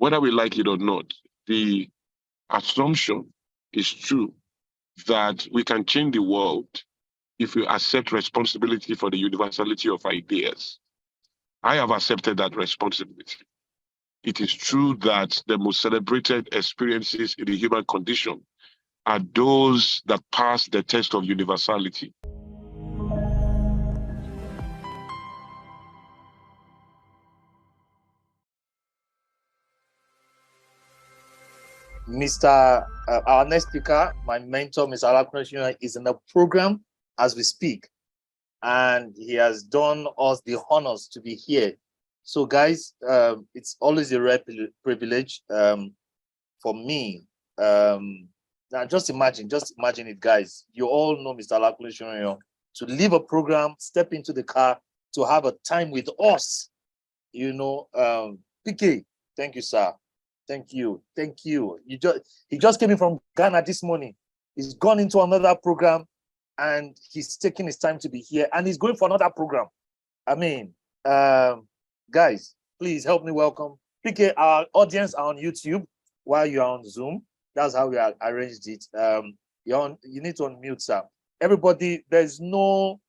whether we like it or not, the assumption is true that we can change the world if we accept responsibility for the universality of ideas. I have accepted that responsibility. It is true that the most celebrated experiences in the human condition are those that pass the test of universality. Our next speaker, my mentor, Mr. Olakunle Soriyan, is in the program as we speak, and he has done us the honors to be here. So, guys, it's always a rare privilege for me. Now, just imagine it, guys. You all know Mr. Olakunle Soriyan, to leave a program, step into the car, to have a time with us. You know, PK, thank you, sir. Thank you. He just came in from Ghana this morning. He's gone into another program, and he's taking his time to be here, and he's going for another program. I mean, guys, please help me welcome PK. Our audience are on YouTube while you're on Zoom. That's how we arranged it. You need to unmute, sir. Everybody, there's no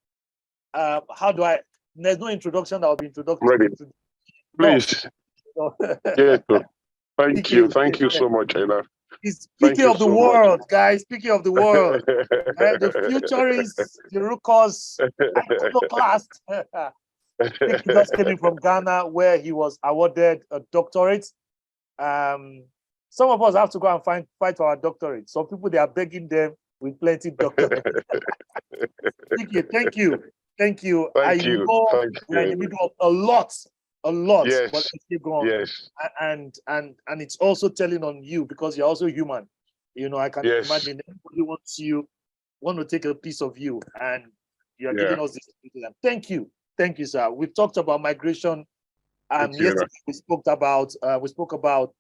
there's no introduction that will be introduced. Ready. Please. No. Yeah, thank you so much, Ella. He's speaking of the world, guys. Speaking of the world, the futurists, the Rukos, iconoclast. He just came in from Ghana, where he was awarded a doctorate. Some of us have to go and fight for our doctorate. Some people, they are begging them with plenty of doctorates. Thank you. I know we're in the middle of a lot. Yes. But let's keep going. Yes. And it's also telling on you, because you're also human. You know, I can imagine everybody want to take a piece of you, and you're giving us this. Thank you, sir. We've talked about migration. Yesterday we spoke about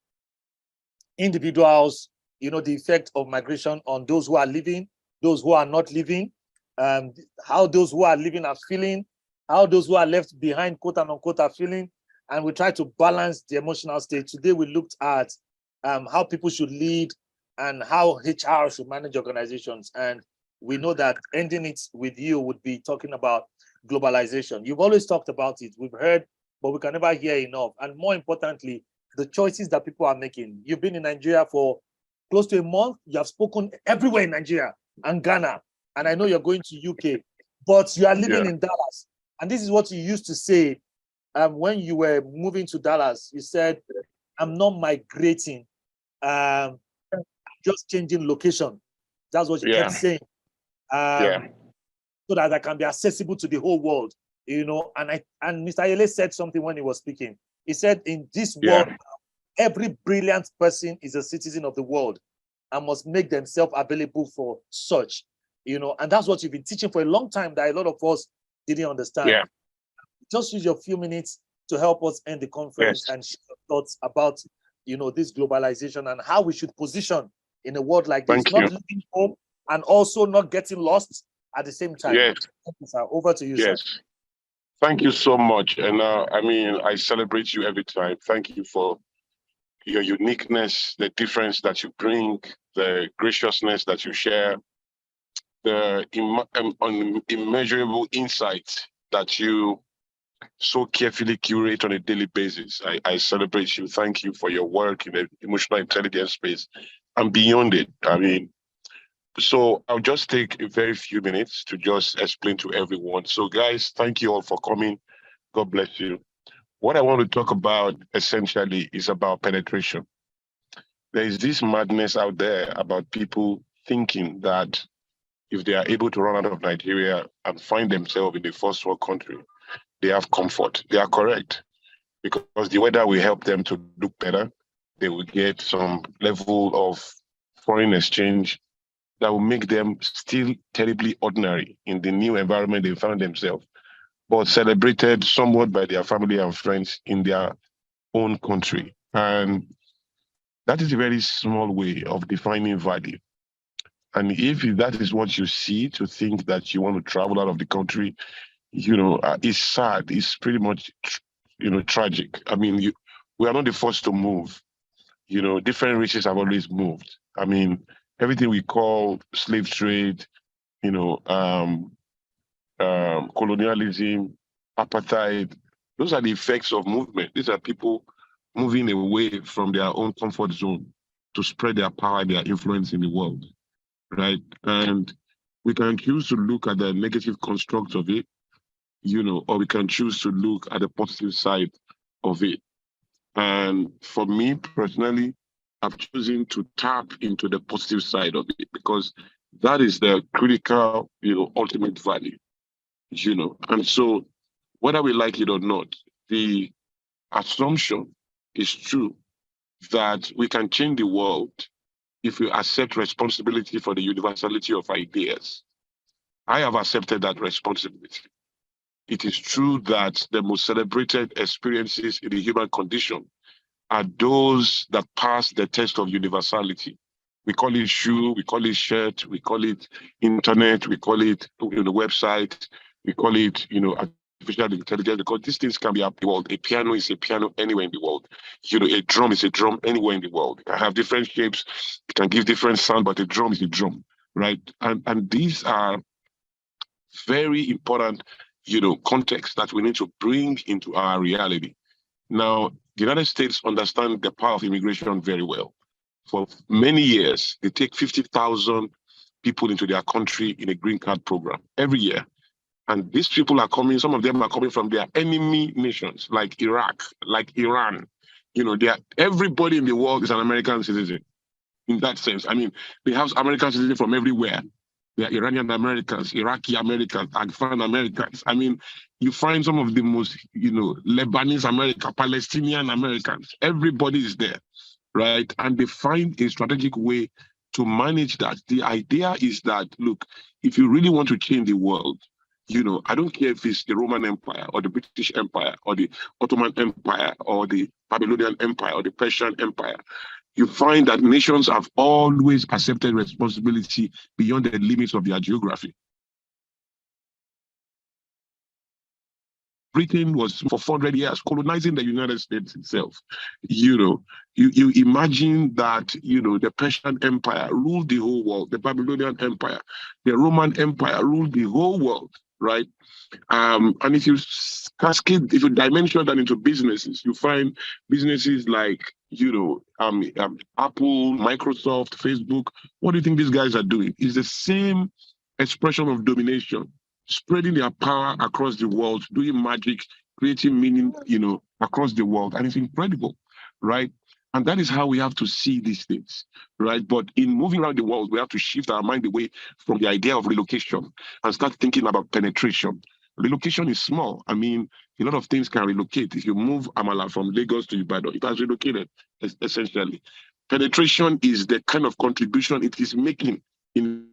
individuals. You know, the effect of migration on those who are living, those who are not living, how those who are living are feeling, how those who are left behind, quote unquote, are feeling, and we try to balance the emotional state. Today we looked at how people should lead and how HR should manage organizations, and we know that ending it with you would be talking about globalization. You've always talked about it. We've heard, but we can never hear enough. And more importantly, the choices that people are making. You've been in Nigeria for close to a month. You have spoken everywhere in Nigeria and Ghana, and I know you're going to UK, but you are living in Dallas. And this is what you used to say when you were moving to Dallas. You said, I'm not migrating, just changing location. That's what you kept saying. So that I can be accessible to the whole world, you know. And Mr. Yele said something when he was speaking. He said, in this world, every brilliant person is a citizen of the world and must make themselves available for such, you know. And that's what you've been teaching for a long time that a lot of us didn't understand. Just use your few minutes to help us end the conference and share your thoughts about, you know, this globalization and how we should position in a world like this, not living home and also not getting lost at the same time. Thank you, sir. Over to you, sir. Thank you so much. And I mean, I celebrate you every time. Thank you for your uniqueness, the difference that you bring, the graciousness that you share, the immeasurable insight that you so carefully curate on a daily basis. I celebrate you. Thank you for your work in the emotional intelligence space and beyond it. I mean, so I'll just take a very few minutes to just explain to everyone. So guys, thank you all for coming. God bless you. What I want to talk about essentially is about penetration. There is this madness out there about people thinking that if they are able to run out of Nigeria and find themselves in the first world country, they have comfort. They are correct, because the weather will help them to look better. They will get some level of foreign exchange that will make them still terribly ordinary in the new environment they found themselves, but celebrated somewhat by their family and friends in their own country. And that is a very small way of defining value. And if that is what you see, to think that you want to travel out of the country, you know, it's sad. It's pretty much, you know, tragic. I mean, we are not the first to move. different races have always moved. I mean, everything we call slave trade, colonialism, apartheid, those are the effects of movement. These are people moving away from their own comfort zone to spread their power, their influence in the world, right? And we can choose to look at the negative construct of it, or we can choose to look at the positive side of it. And for me personally, I've chosen to tap into the positive side of it because that is the critical, ultimate value, And so whether we like it or not, the assumption is true that we can change the world if we accept responsibility for the universality of ideas. I have accepted that responsibility. It is true that the most celebrated experiences in the human condition are those that pass the test of universality. We call it shoe, we call it shirt, we call it internet, we call it website, we call it artificial intelligence, because these things can be up the world. A piano is a piano anywhere in the world. A drum is a drum anywhere in the world. It can have different shapes, it can give different sound, but a drum is a drum, right? And these are very important, context that we need to bring into our reality. Now, the United States understand the power of immigration very well. For many years, they take 50,000 people into their country in a green card program every year. And these people are coming, some of them are coming from their enemy nations, like Iraq, like Iran. Everybody in the world is an American citizen in that sense. I mean, they have American citizens from everywhere. They are Iranian Americans, Iraqi Americans, Afghan Americans. I mean, you find some of the most, Lebanese Americans, Palestinian Americans. Everybody is there, right? And they find a strategic way to manage that. The idea is that, look, if you really want to change the world, I don't care if it's the Roman Empire or the British Empire or the Ottoman Empire or the Babylonian Empire or the Persian Empire, you find that nations have always accepted responsibility beyond the limits of their geography. Britain was for 400 years colonizing the United States itself. You imagine that, the Persian Empire ruled the whole world, the Babylonian Empire, the Roman Empire ruled the whole world, right? And if you cascade, if you dimension that into businesses, you find businesses like, Apple, Microsoft, Facebook. What do you think these guys are doing? It's the same expression of domination, spreading their power across the world, doing magic, creating meaning, across the world. And it's incredible, right? And that is how we have to see these things, right? But in moving around the world, we have to shift our mind away from the idea of relocation and start thinking about penetration. Relocation is small. I mean, a lot of things can relocate. If you move Amala from Lagos to Ibadan, it has relocated, essentially. Penetration is the kind of contribution it is making in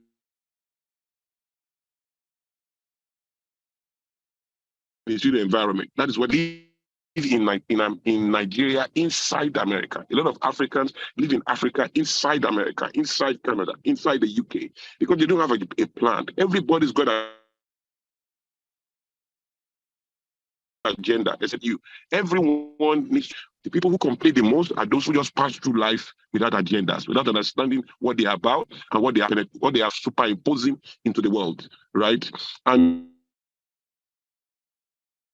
the environment. That is what they live in Nigeria, inside America. A lot of Africans live in Africa, inside America, inside Canada, inside the UK, because they don't have a plan. Everybody's got a agenda except you. Everyone needs. The people who complain the most are those who just pass through life without agendas, without understanding what they are about and what they are superimposing into the world, right? And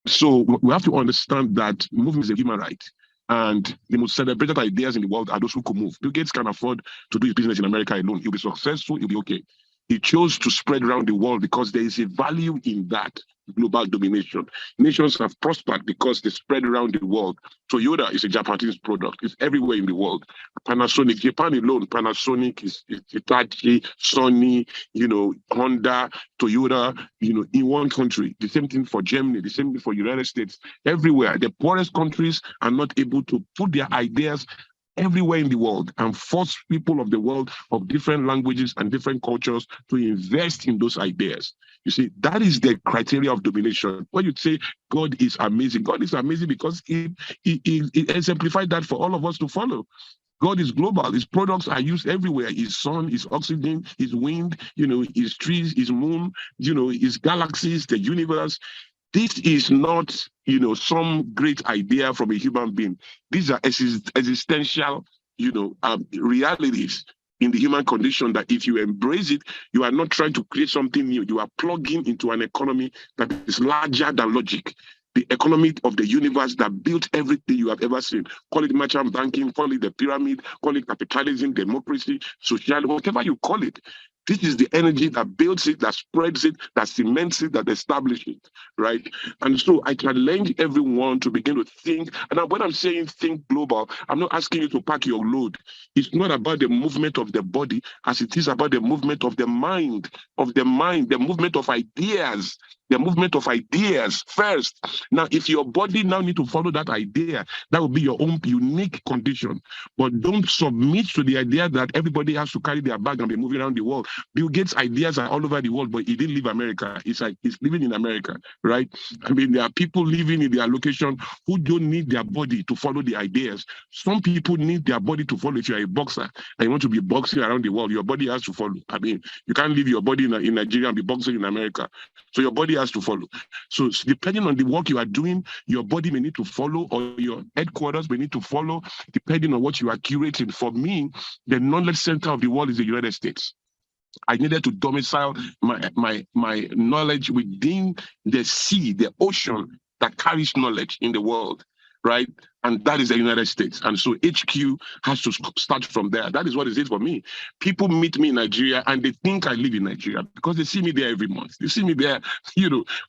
so we have to understand that movement is a human right. And the most celebrated ideas in the world are those who could move. Bill Gates can afford to do his business in America alone. He'll be successful, he'll be okay. He chose to spread around the world because there is a value in that global domination. Nations have prospered because they spread around the world. Toyota is a Japanese product. It's everywhere in the world. Panasonic, Japan alone, Panasonic is Hitachi, Sony, Honda, Toyota, in one country. The same thing for Germany, the same thing for United States. Everywhere. The poorest countries are not able to put their ideas everywhere in the world and force people of the world of different languages and different cultures to invest in those ideas. You see, that is the criteria of domination. When you say God is amazing because he exemplified that for all of us to follow. God is global. His products are used everywhere. His sun, his oxygen, his wind, his trees, his moon, his galaxies, the universe. This is not, some great idea from a human being. These are existential realities in the human condition that if you embrace it, you are not trying to create something new. You are plugging into an economy that is larger than logic. The economy of the universe that built everything you have ever seen. Call it merchant banking, call it the pyramid, call it capitalism, democracy, socialism, whatever you call it. This is the energy that builds it, that spreads it, that cements it, that establishes it, right? And so I challenge everyone to begin to think. And when I'm saying think global, I'm not asking you to pack your load. It's not about the movement of the body as it is about the movement of the mind, the movement of ideas. The movement of ideas first. Now, if your body now need to follow that idea, that will be your own unique condition. But don't submit to the idea that everybody has to carry their bag and be moving around the world. Bill Gates' ideas are all over the world, but he didn't leave America. It's like he's living in America, right? I mean, there are people living in their location who don't need their body to follow the ideas. Some people need their body to follow. If you're a boxer and you want to be boxing around the world, your body has to follow. I mean, you can't leave your body in Nigeria and be boxing in America. So your body has to follow. So depending on the work you are doing, your body may need to follow, or your headquarters may need to follow, depending on what you are curating. For me, the knowledge center of the world is the United States. I needed to domicile my knowledge within the sea, the ocean that carries knowledge in the world, right? And that is the United States. And so HQ has to start from there. That is what it is for me. People meet me in Nigeria and they think I live in Nigeria because they see me there every month. They see me there,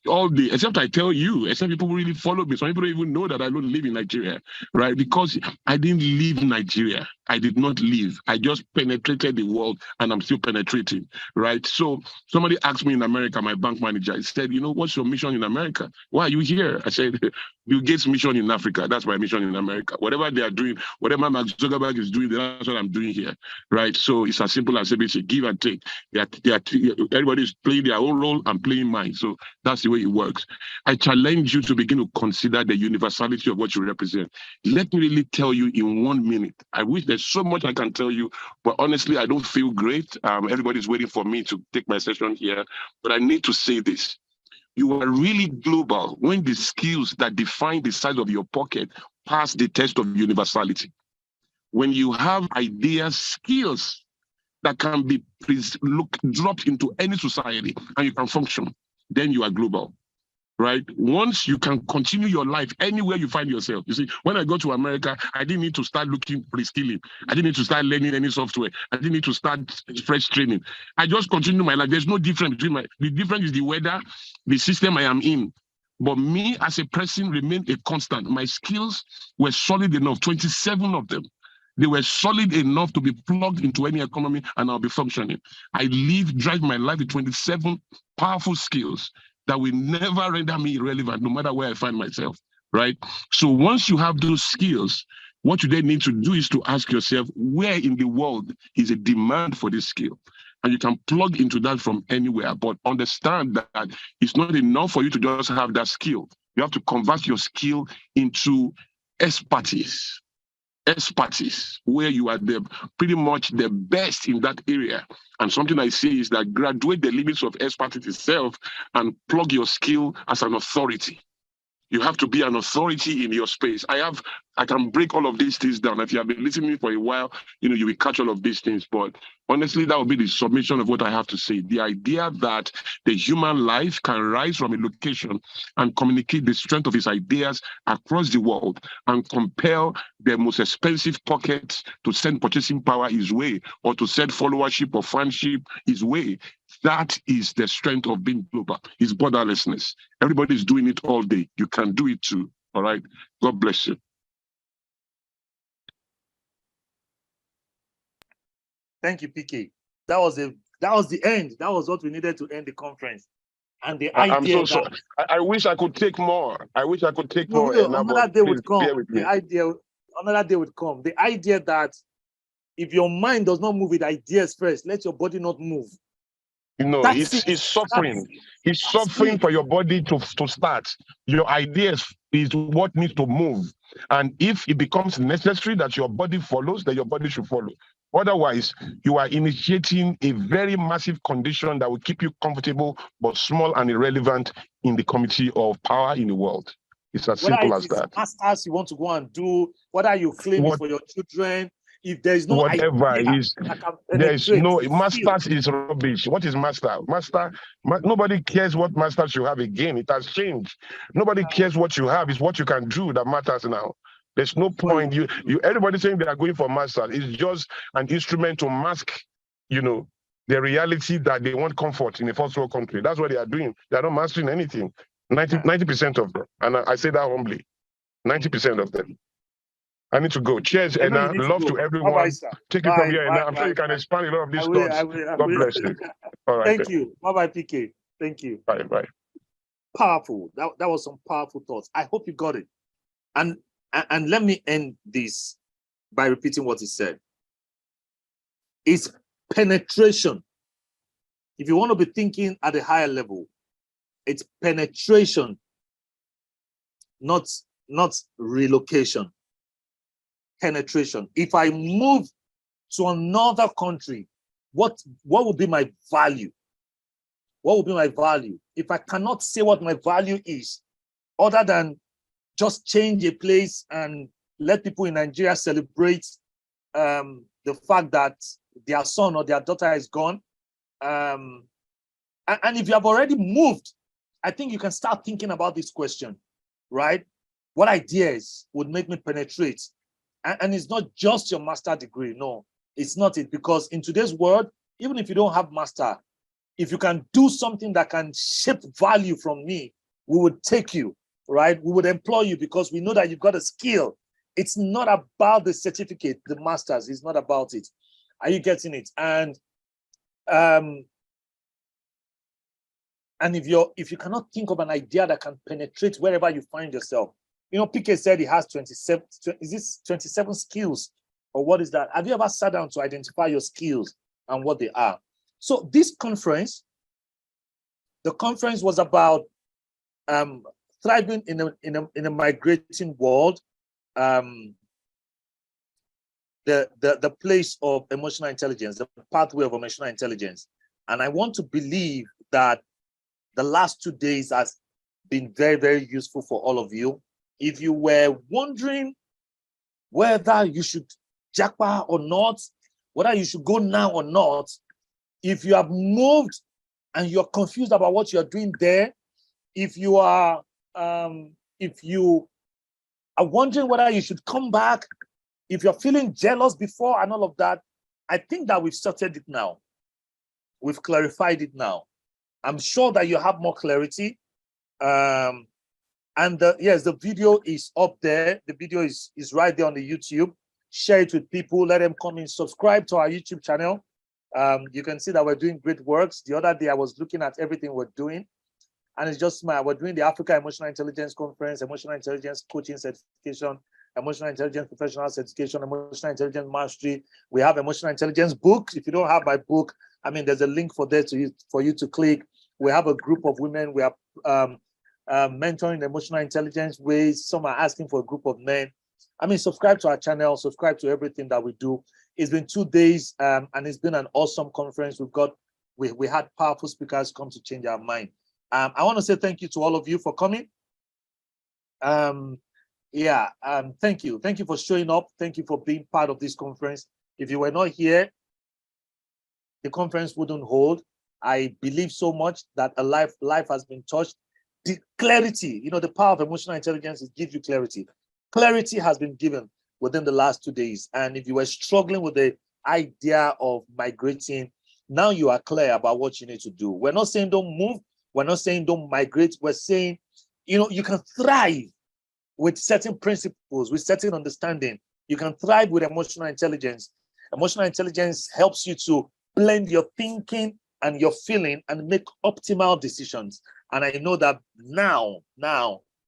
all day, except I tell you, except people really follow me. Some people don't even know that I don't live in Nigeria, right? Because I didn't leave Nigeria. I did not leave. I just penetrated the world and I'm still penetrating, right? So somebody asked me in America, my bank manager, he said, what's your mission in America? Why are you here? I said, Bill Gates' mission in Africa. That's my mission in America. Whatever they are doing, whatever Mark Zuckerberg is doing, that's what I'm doing here, right? So it's as simple as ABC, give and take. Everybody's playing their own role and playing mine. So that's the way it works. I challenge you to begin to consider the universality of what you represent. Let me really tell you in 1 minute. I wish there's so much I can tell you, but honestly, I don't feel great. Everybody's waiting for me to take my session here, but I need to say this. You are really global when the skills that define the size of your pocket pass the test of universality. When you have ideas, skills that can be dropped into any society and you can function, then you are global, right? Once you can continue your life anywhere you find yourself. You see, when I go to America, I didn't need to start reskilling. I didn't need to start learning any software. I didn't need to start fresh training. I just continue my life. There's no difference between the difference is the weather, the system I am in. But me as a person remained a constant. My skills were solid enough, 27 of them. They were solid enough to be plugged into any economy and I'll be functioning. I drive my life with 27 powerful skills that will never render me irrelevant, no matter where I find myself, right? So once you have those skills, what you then need to do is to ask yourself, where in the world is a demand for this skill? And you can plug into that from anywhere, but understand that it's not enough for you to just have that skill. You have to convert your skill into expertise, where you are pretty much the best in that area. And something I say is that graduate the limits of expertise itself and plug your skill as an authority. You have to be an authority in your space. I can break all of these things down. If you have been listening for a while, you will catch all of these things. But honestly, that will be the submission of what I have to say. The idea that the human life can rise from a location and communicate the strength of its ideas across the world and compel the most expensive pockets to send purchasing power his way or to send followership or fanship his way. That is the strength of being global. It's borderlessness. Everybody's doing it all day. You can do it too. All right. God bless you. Thank you, PK. That was the end. That was what we needed to end the conference. And the I'm idea so sorry. I wish I could take more. More. Another day would come. Another day would come. The idea that if your mind does not move with ideas first, let your body not move. It's suffering. It's suffering for your body to start. Your ideas is what needs to move. And if it becomes necessary that your body follows, then your body should follow. Otherwise, you are initiating a very massive condition that will keep you comfortable, but small and irrelevant in the community of power in the world. It's as simple as that. Masters you want to go and do, what are you claiming for your children? if there is no whatever idea is, that can there is penetrate no, the skill, masters is rubbish. What is master? Nobody cares what masters you have again. It has changed. Nobody cares what you have. It's what you can do that matters now. There's no point. Everybody saying they are going for masters. It's just an instrument to mask, the reality that they want comfort in a first world country. That's what they are doing. They are not mastering anything. 90% of them. And I say that humbly. 90% of them. I need to go. Cheers, Enah. Love to everyone. Bye-bye, sir. Take it from here, Enah. I'm sure you can expand a lot of these thoughts. God bless you. All right. Thank you. Bye-bye, PK. Thank you. Bye. Powerful. That was some powerful thoughts. I hope you got it. And let me end this by repeating what he said. It's penetration. If you want to be thinking at a higher level, it's penetration, not relocation. Penetration. If I move to another country, what would be my value? What would be my value? If I cannot say what my value is, other than just change a place and let people in Nigeria celebrate the fact that their son or their daughter is gone. And if you have already moved, I think you can start thinking about this question, right? What ideas would make me penetrate? And it's not just your master degree. No, it's not it. Because in today's world, even if you don't have master, if you can do something that can shape value from me, we would take you, right? We would employ you because we know that you've got a skill. It's not about the certificate, the masters. It's not about it. Are you getting it? And if you cannot think of an idea that can penetrate wherever you find yourself, PK said he has 27, is this 27 skills or what is that? Have you ever sat down to identify your skills and what they are? So this conference, the conference was about thriving in a migrating world, the place of emotional intelligence, the pathway of emotional intelligence. And I want to believe that the last 2 days has been very, very useful for all of you. If you were wondering whether you should japa or not, whether you should go now or not, if you have moved and you're confused about what you're doing there, if you are wondering whether you should come back, if you're feeling jealous before and all of that, I think that we've sorted it now. We've clarified it now. I'm sure that you have more clarity. Yes, the video is up there. The video is right there on the YouTube. Share it with people. Let them come in. Subscribe to our YouTube channel. You can see that we're doing great works. The other day, I was looking at everything we're doing, and it's just smart. We're doing the Africa Emotional Intelligence Conference, Emotional Intelligence Coaching Certification, Emotional Intelligence Professional Certification, Emotional Intelligence Mastery. We have Emotional Intelligence books. If you don't have my book, there's a link for you to click. We have a group of women. We are mentoring emotional intelligence ways. Some are asking for a group of men. Subscribe to our channel, subscribe to everything that we do. It's been 2 days, and it's been an awesome conference. We had powerful speakers come to change our mind. I want to say thank you to all of you for coming. Thank you. Thank you for showing up. Thank you for being part of this conference. If you were not here, the conference wouldn't hold. I believe so much that a life has been touched. The clarity, the power of emotional intelligence, it gives you clarity. Clarity has been given within the last 2 days. And if you were struggling with the idea of migrating, now you are clear about what you need to do. We're not saying don't move. We're not saying don't migrate. We're saying, you can thrive with certain principles, with certain understanding. You can thrive with emotional intelligence. Emotional intelligence helps you to blend your thinking and your feeling and make optimal decisions. And I know that now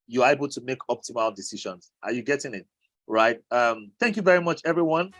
you're able to make optimal decisions. Are you getting it? Right? Thank you very much, everyone.